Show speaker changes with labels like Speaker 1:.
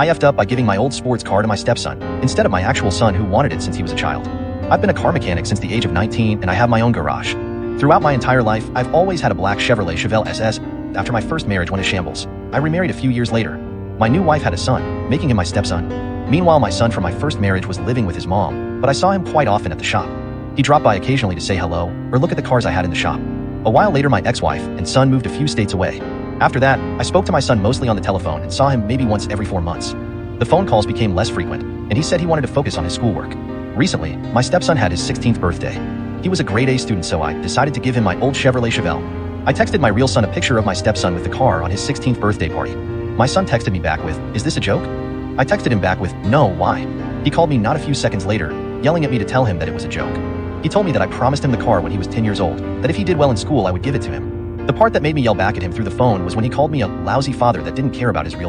Speaker 1: I effed up by giving my old sports car to my stepson, instead of my actual son who wanted it since he was a child. I've been a car mechanic since the age of 19 and I have my own garage. Throughout my entire life, I've always had a black Chevrolet Chevelle SS. After my first marriage went to shambles, I remarried a few years later. My new wife had a son, making him my stepson. Meanwhile, my son from my first marriage was living with his mom, but I saw him quite often at the shop. He dropped by occasionally to say hello or look at the cars I had in the shop. A while later, my ex-wife and son moved a few states away. After that, I spoke to my son mostly on the telephone and saw him maybe once every 4 months. The phone calls became less frequent, and he said he wanted to focus on his schoolwork. Recently, my stepson had his 16th birthday. He was a grade A student, so I decided to give him my old Chevrolet Chevelle. I texted my real son a picture of my stepson with the car on his 16th birthday party. My son texted me back with, "Is this a joke?" I texted him back with, "No, why?" He called me not a few seconds later, yelling at me to tell him that it was a joke. He told me that I promised him the car when he was 10 years old, that if he did well in school I would give it to him. The part that made me yell back at him through the phone was when he called me a lousy father that didn't care about his real son.